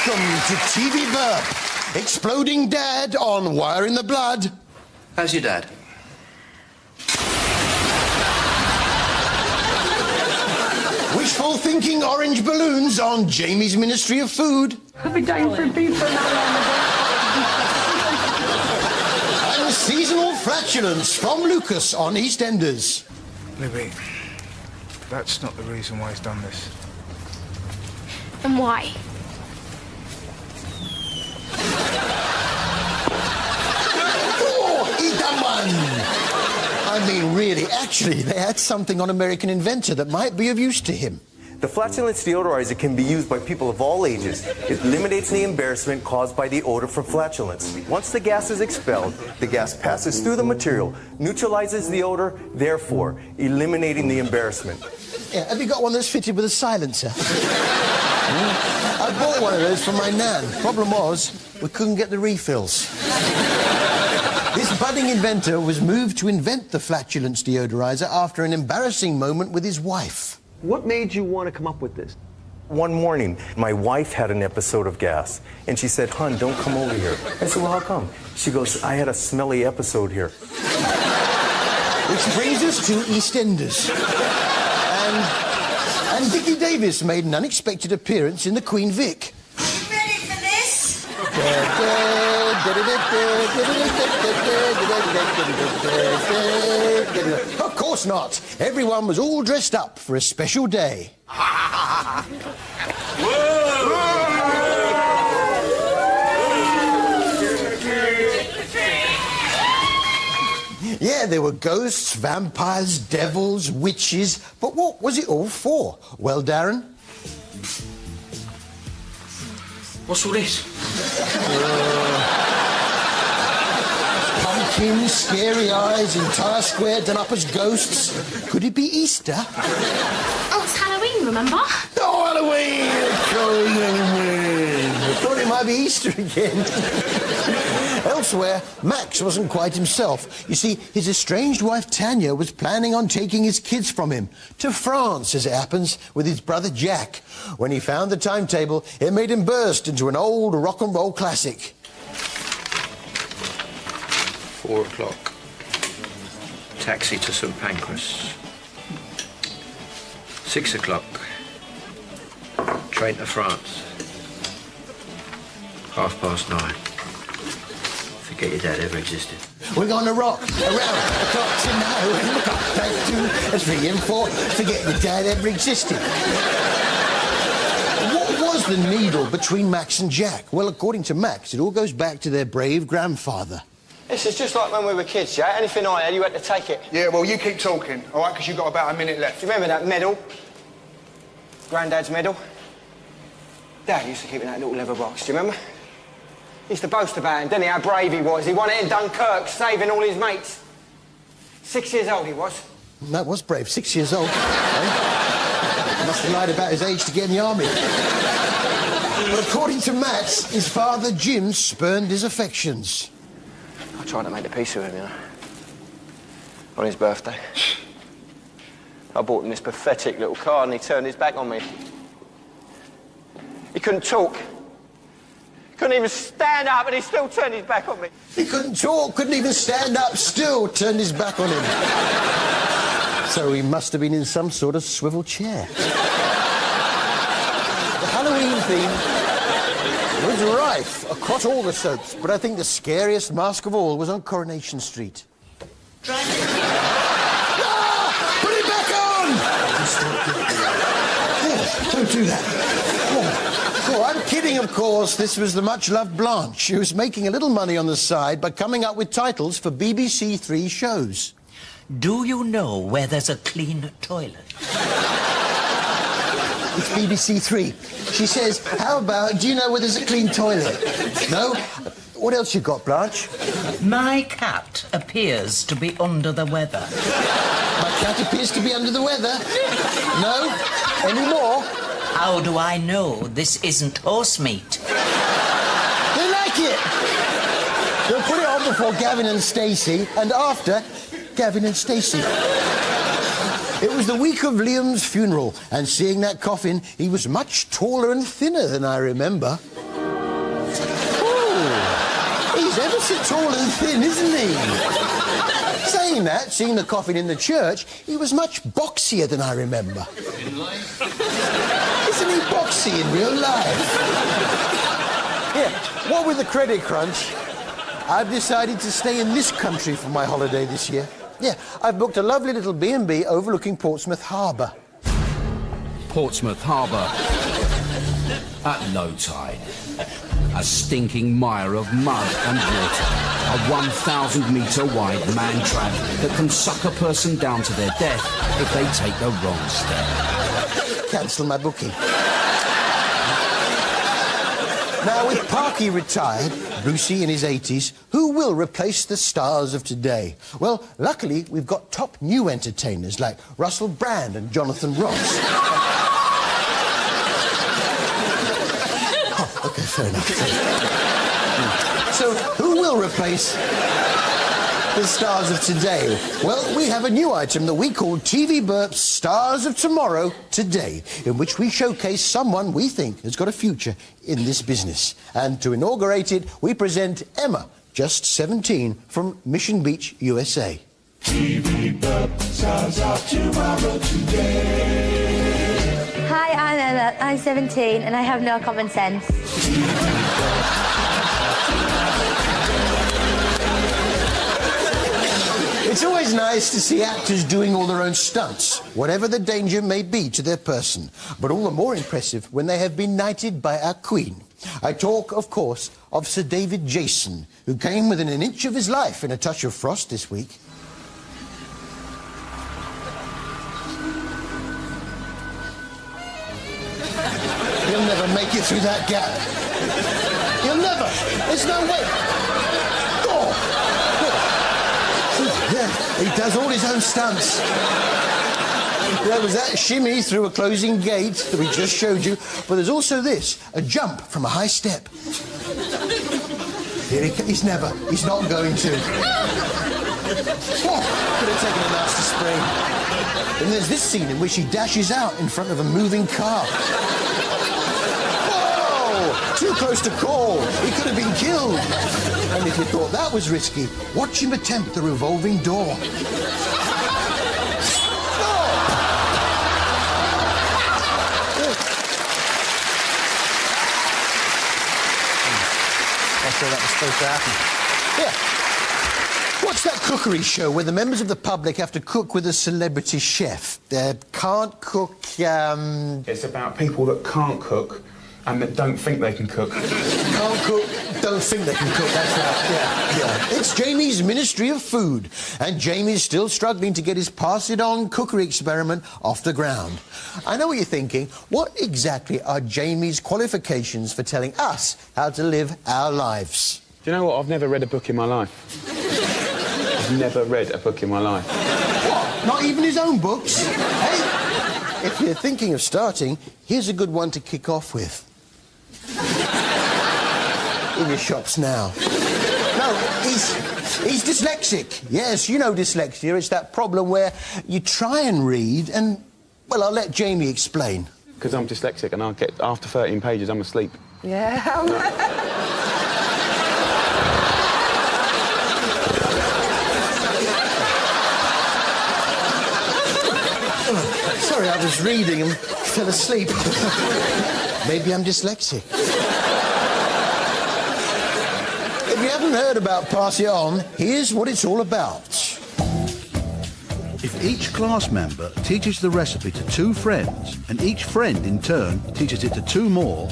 Welcome to TV Burp. Exploding Dad on Wire in the Blood. How's your dad? Wishful thinking orange balloons on Jamie's Ministry of Food. I've been going for pizza And seasonal flatulence from Lucas on EastEnders. Libby, that's not the reason why he's done this. Then why? Oh, he done one! I mean, really, actually, they had something on American Inventor that might be of use to him. The flatulence deodorizer can be used by people of all ages. It eliminates the embarrassment caused by the odor from flatulence. Once the gas is expelled, the gas passes through the material, neutralizes the odor, therefore eliminating the embarrassment. Yeah, have you got one that's fitted with a silencer? I bought one of those for my nan. Problem was, we couldn't get the refills. This budding inventor was moved to invent the flatulence deodorizer after an embarrassing moment with his wife. What made you want to come up with this? One morning, my wife had an episode of gas, and she said, "Hun, don't come over here." I said, "Well, how come?" She goes, "I had a smelly episode here." Which brings us to EastEnders. And Dickie Davis made an unexpected appearance in the Queen Vic. Ready for this? Of course not. Everyone was all dressed up for a special day. Yeah, there were ghosts, vampires, devils, witches, but what was it all for? Well, Darren? What's all this? Pumpkins, scary eyes, entire square done up as ghosts. Could it be Easter? Oh, it's Halloween, remember? Oh, Halloween! I thought it might be Easter again. Elsewhere, Max wasn't quite himself. You see, his estranged wife Tanya was planning on taking his kids from him to France, as it happens, with his brother Jack. When he found the timetable, it made him burst into an old rock and roll classic. 4 o'clock. Taxi to St Pancras. 6 o'clock. Train to France. 9:30. Forget your dad ever existed. We're going to rock around the clock tonight. And the clock strikes 2 and 3 and 4. Forget your dad ever existed. What was the needle between Max and Jack? Well, according to Max, it all goes back to their brave grandfather. This is just like when we were kids, Jack. Anything I had, you had to take it. Yeah, well, you keep talking, all right, because you've got about a minute left. Do you remember that medal? Granddad's medal? Dad used to keep it in that little leather box, do you remember? He used to boast about him, didn't he, how brave he was. He won it in Dunkirk, saving all his mates. 6 years old he was. That was brave, 6 years old. Must have lied about his age to get in the army. But according to Max, his father Jim spurned his affections. I tried to make the peace with him, you know, on his birthday. I bought him this pathetic little car and he turned his back on me. He couldn't talk. Couldn't even stand up and he still turned his back on me. He couldn't talk, couldn't even stand up, still turned his back on him. So he must have been in some sort of swivel chair. The Halloween theme was rife across all the soaps, but I think the scariest mask of all was on Coronation Street. Put it back on! Don't do that. Oh, I'm kidding, of course. This was the much-loved Blanche, who was making a little money on the side by coming up with titles for BBC Three shows. Do you know where there's a clean toilet? It's BBC Three. She says, how about, do you know where there's a clean toilet? No? What else you got, Blanche? My cat appears to be under the weather. My cat appears to be under the weather. No? Any more? How do I know this isn't horse meat? They like it! They'll put it on before Gavin and Stacey, and after Gavin and Stacey. It was the week of Liam's funeral, and seeing that coffin, he was much taller and thinner than I remember. He's ever so tall and thin, isn't he? Saying that, seeing the coffin in the church, he was much boxier than I remember. In life? Isn't he boxy in real life? Here, what with the credit crunch, I've decided to stay in this country for my holiday this year. Yeah, I've booked a lovely little B&B overlooking Portsmouth Harbour. Portsmouth Harbour at low tide. A stinking mire of mud and water. A 1,000-metre wide man trap that can suck a person down to their death if they take the wrong step. Cancel my booking. Now, with Parky retired, Brucey in his 80s, who will replace the stars of today? Well, luckily, we've got top new entertainers like Russell Brand and Jonathan Ross. Oh, OK, fair enough. So, who will replace the stars of today? Well, we have a new item that we call TV Burp's Stars of Tomorrow Today, in which we showcase someone we think has got a future in this business. And to inaugurate it, we present Emma, just 17, from Mission Beach, USA. TV Burp, Stars of Tomorrow Today. Hi, I'm Emma. I'm 17 and I have no common sense. It's always nice to see actors doing all their own stunts, whatever the danger may be to their person. But all the more impressive when they have been knighted by our Queen. I talk, of course, of Sir David Jason, who came within an inch of his life in A Touch of Frost this week. He'll never make it through that gap. He'll never. There's no way. Oh. Yeah, he does all his own stunts. There was that shimmy through a closing gate that we just showed you, but there's also this, a jump from a high step. Here he's never. He's not going to. Oh, could have taken a nasty sprain. And there's this scene in which he dashes out in front of a moving car. Too close to call. He could have been killed. And if you thought that was risky, watch him attempt the revolving door. That's how that was supposed to happen. Yeah. What's that cookery show where the members of the public have to cook with a celebrity chef? They can't cook, It's about people that can't cook and that don't think they can cook. Can't cook, don't think they can cook, that's right, yeah. It's Jamie's Ministry of Food, and Jamie's still struggling to get his pass-it-on cookery experiment off the ground. I know what you're thinking. What exactly are Jamie's qualifications for telling us how to live our lives? Do you know what? I've never read a book in my life. I've never read a book in my life. What? Not even his own books? Hey, if you're thinking of starting, here's a good one to kick off with. In your shops now. No, he's dyslexic. Yes, you know dyslexia. It's that problem where you try and read and, well, I'll let Jamie explain. Because I'm dyslexic and I'll get, after 13 pages, I'm asleep. Yeah. Sorry, I was reading and fell asleep. Maybe I'm dyslexic. If you haven't heard about Pass It On, here's what it's all about. If each class member teaches the recipe to 2 friends, and each friend in turn teaches it to 2 more,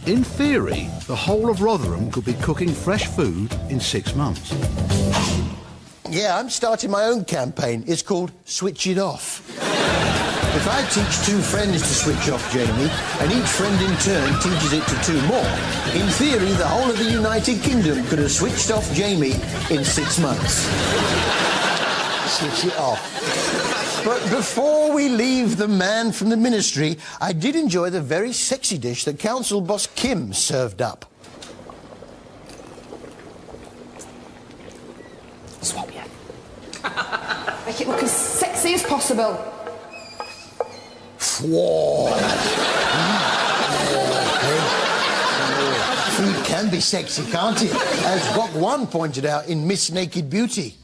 in theory, the whole of Rotherham could be cooking fresh food in 6 months. Yeah, I'm starting my own campaign. It's called Switch It Off. If I teach 2 friends to switch off Jamie, and each friend in turn teaches it to 2 more, in theory, the whole of the United Kingdom could have switched off Jamie in 6 months. Switch it off. But before we leave the man from the ministry, I did enjoy the very sexy dish that council boss Kim served up. Swap you. Make it look as sexy as possible. Whoa. Food can be sexy, can't it? As Gok Wan pointed out in Miss Naked Beauty.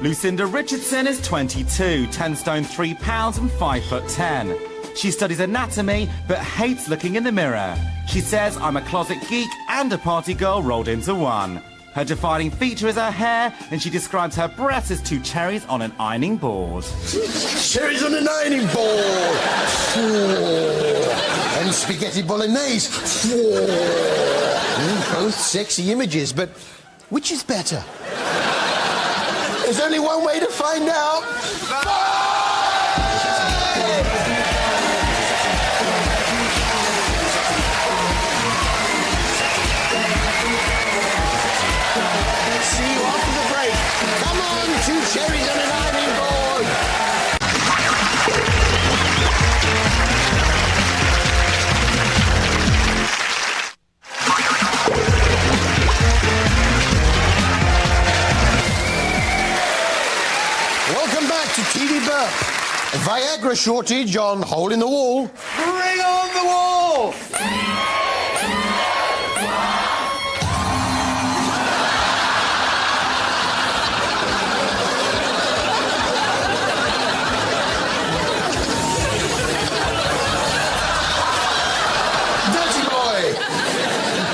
Lucinda Richardson is 22, 10 stone 3 pounds and 5'10". She studies anatomy but hates looking in the mirror. She says, "I'm a closet geek and a party girl rolled into one." Her defining feature is her hair, and she describes her breasts as 2 cherries on an ironing board. Cherries on an ironing board! And spaghetti bolognese! Both sexy images, but which is better? There's only one way to find out. See you after the break. Come on, 2 cherries on an ironing board. Welcome back to TV Burp. Viagra shortage on Hole in the Wall. Bring on the wall! Dirty boy!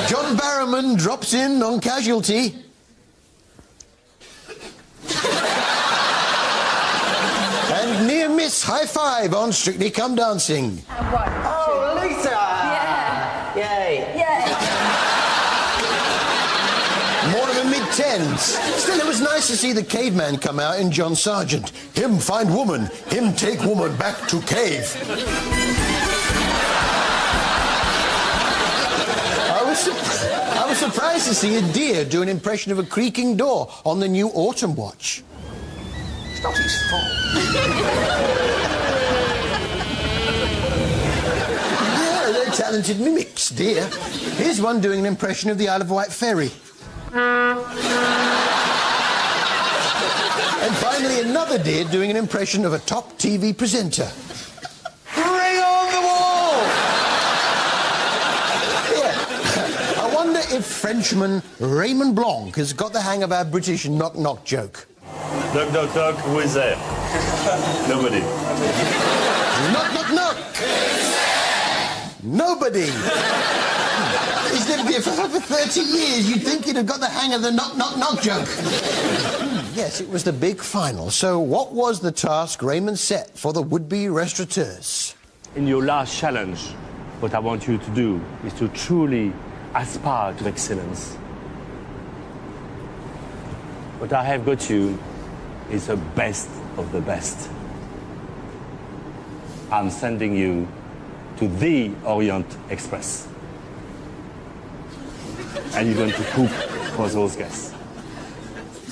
John Barrowman drops in on Casualty. And near miss high five on Strictly Come Dancing. Oh, Lisa! Yeah. Yay! Yeah. More of a mid-10s. Still, it was nice to see the caveman come out in John Sargent. Him find woman, him take woman back to cave. I was surprised to see a deer do an impression of a creaking door on the new Autumn Watch. It's not his fault. Yeah, they're talented mimics, dear. Here's one doing an impression of the Isle of Wight ferry. And finally, another deer doing an impression of a top TV presenter. Bring on the wall! Yeah. I wonder if Frenchman Raymond Blanc has got the hang of our British knock-knock joke. Knock, knock, knock, who is there? Nobody. Knock, knock, knock! Nobody! He's lived here for over 30 years. You'd think he'd have got the hang of the knock, knock, knock joke. Yes, it was the big final. So what was the task Raymond set for the would-be restaurateurs? In your last challenge, what I want you to do is to truly aspire to excellence. What I have got you is the best of the best. I'm sending you to the Orient Express. And you're going to cook for those guests.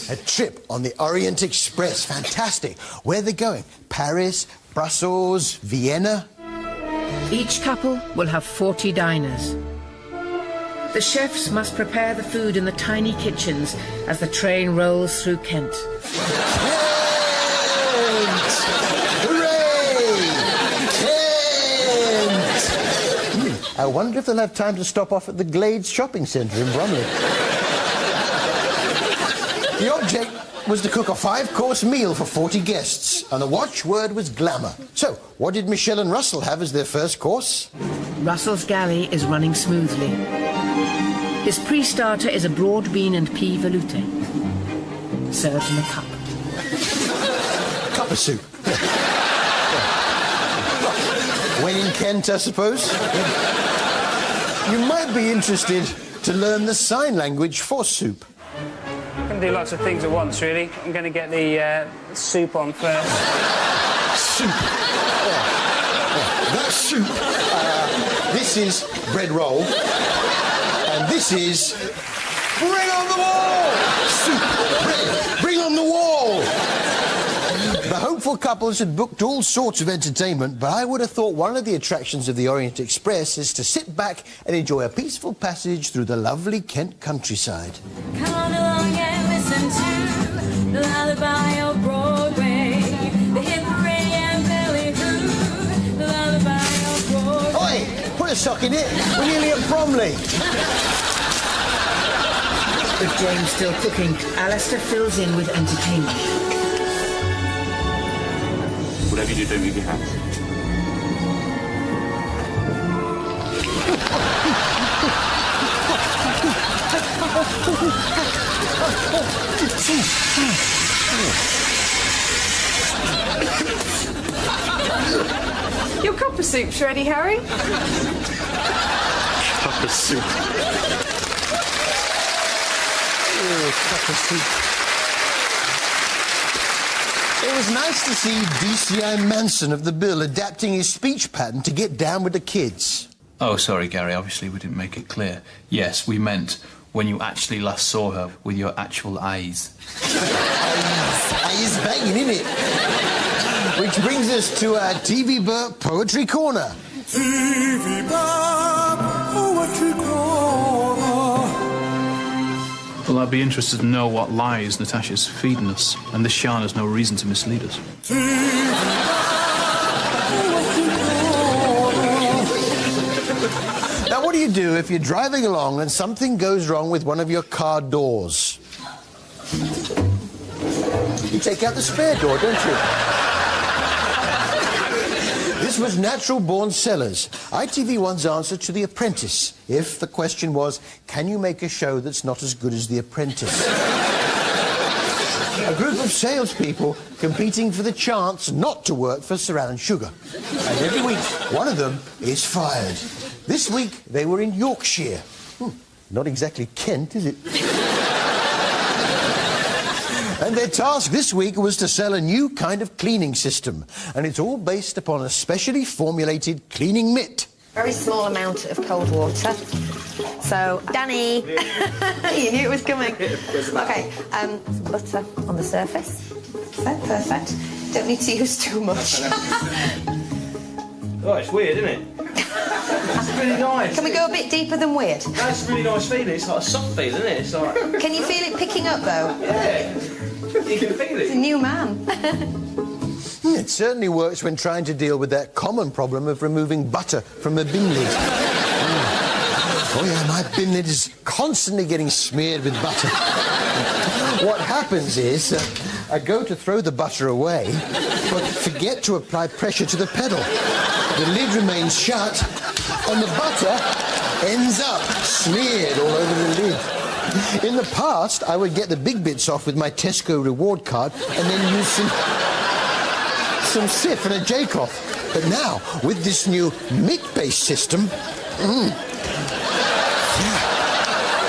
A trip on the Orient Express. Fantastic. Where are they going? Paris, Brussels, Vienna? Each couple will have 40 diners. The chefs must prepare the food in the tiny kitchens as the train rolls through Kent. I wonder if they'll have time to stop off at the Glades shopping centre in Bromley. The object was to cook a 5-course meal for 40 guests, and the watchword was glamour. So, what did Michelle and Russell have as their first course? Russell's galley is running smoothly. His pre-starter is a broad bean and pea velouté, served in a cup. Cup of soup. When in Kent, I suppose. You might be interested to learn the sign language for soup. I can do lots of things at once, really. I'm going to get the soup on first. Soup. That's soup. This is bread roll. And this is... Bring on the wall! Soup. Bread. Bring on the wall! The hopeful couples had booked all sorts of entertainment, but I would have thought one of the attractions of the Orient Express is to sit back and enjoy a peaceful passage through the lovely Kent countryside. Come on along and listen to the lullaby of Broadway, the hip hooray and belly hoo, the lullaby of Broadway. Oi! Put a sucking it. We're nearly at Bromley. With James still cooking, Alistair fills in with entertainment. Whatever you do, don't move your hands. Your cup of soup's ready, Harry. Cup of soup. Cup of soup. It was nice to see DCI Manson of the Bill adapting his speech pattern to get down with the kids. Oh, sorry, Gary. Obviously, we didn't make it clear. Yes, we meant when you actually last saw her with your actual eyes. Eyes banging, innit? Which brings us to our TV Burp Poetry Corner. TV Burp Poetry Corner. Well, I'd be interested to know what lies Natasha's feeding us, and this yarn has no reason to mislead us. Now, what do you do if you're driving along and something goes wrong with one of your car doors? You take out the spare door, don't you? This was Natural Born Sellers, ITV1's answer to The Apprentice, if the question was, can you make a show that's not as good as The Apprentice? A group of salespeople competing for the chance not to work for Sir Alan Sugar. And every week, one of them is fired. This week, they were in Yorkshire. Not exactly Kent, is it? And their task this week was to sell a new kind of cleaning system. And it's all based upon a specially formulated cleaning mitt. Very small amount of cold water. So, Danny, you knew it was coming. Okay, some butter on the surface. So, perfect. Don't need to use too much. Oh, it's weird, isn't it? It's really nice. Can we go a bit deeper than weird? That's a really nice feeling. It's like a soft feeling, isn't it? It's like... Can you feel it picking up, though? Yeah. You can feel It's a it. new man. It certainly works when trying to deal with that common problem of removing butter from a bin lid. Oh yeah, my bin lid is constantly getting smeared with butter. What happens is, I go to throw the butter away, but forget to apply pressure to the pedal. The lid remains shut, and the butter ends up smeared all over the lid. In the past, I would get the big bits off with my Tesco reward card and then use some Sif and a J-cloth. But now, with this new mitt-based system,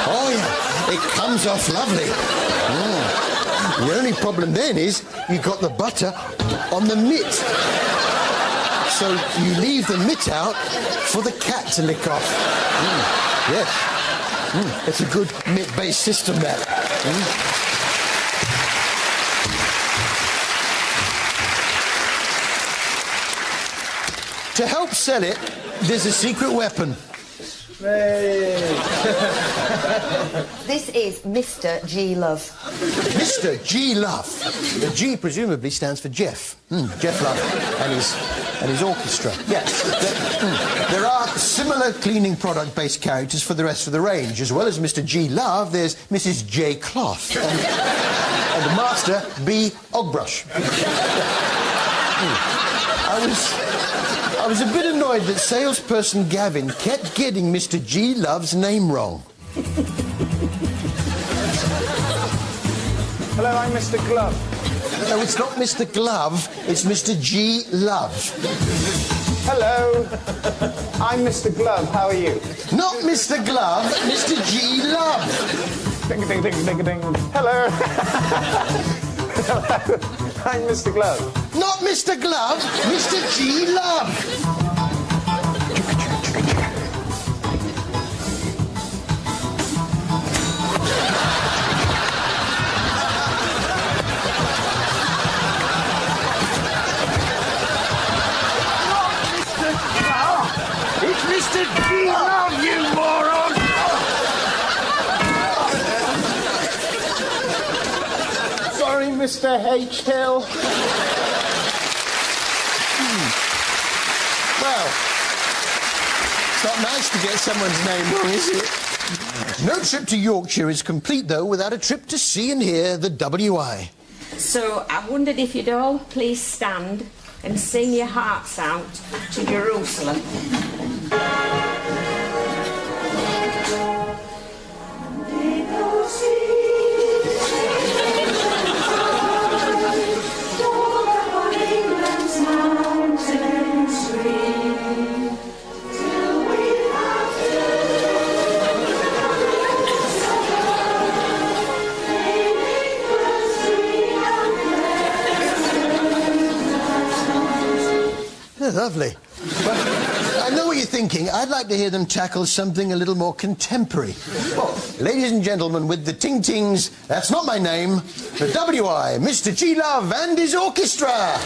oh yeah, it comes off lovely. The only problem then is you got the butter on the mitt. So you leave the mitt out for the cat to lick off. Yes. It's a good mitt-based system, that. To help sell it, there's a secret weapon. This is Mr. G. Love. Mr. G. Love. The G presumably stands for Jeff. Jeff Love and his orchestra. Yes. There are similar cleaning product-based characters for the rest of the range. As well as Mr. G. Love, there's Mrs. J. Cloth and the Master B. Ogbrush. I was a bit annoyed that salesperson Gavin kept getting Mr. G. Love's name wrong. Hello, I'm Mr. Glove. No, it's not Mr. Glove, it's Mr. G. Love. Hello, I'm Mr. Glove. How are you? Not Mr. Glove, Mr. G. Love. Ding, ding, ding, ding, ding. Hello. Hello, I'm Mr. Glove. Not Mr. Glove, Mr. G. Love. It's Mr. G. Love, you moron! Sorry, Mr. H. Hill. Well, It's not nice to get someone's name wrong, is it? No trip to Yorkshire is complete, though, without a trip to see and hear the WI. So I wondered if you'd all please stand and sing your hearts out to Jerusalem. Lovely. But I know what you're thinking. I'd like to hear them tackle something a little more contemporary. Well, ladies and gentlemen, with the ting-tings, that's not my name, the WI, Mr. G. Love and his orchestra.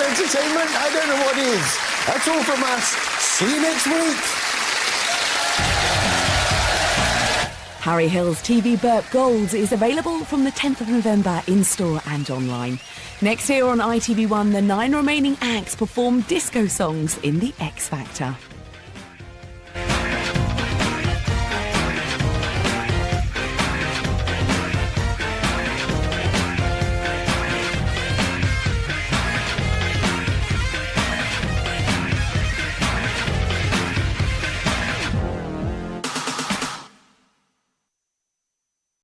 Entertainment? I don't know what is. That's all from us. See you next week. Harry Hill's TV Burp Gold is available from the 10th of November in-store and online. Next year on ITV1, the 9 remaining acts perform disco songs in the X Factor.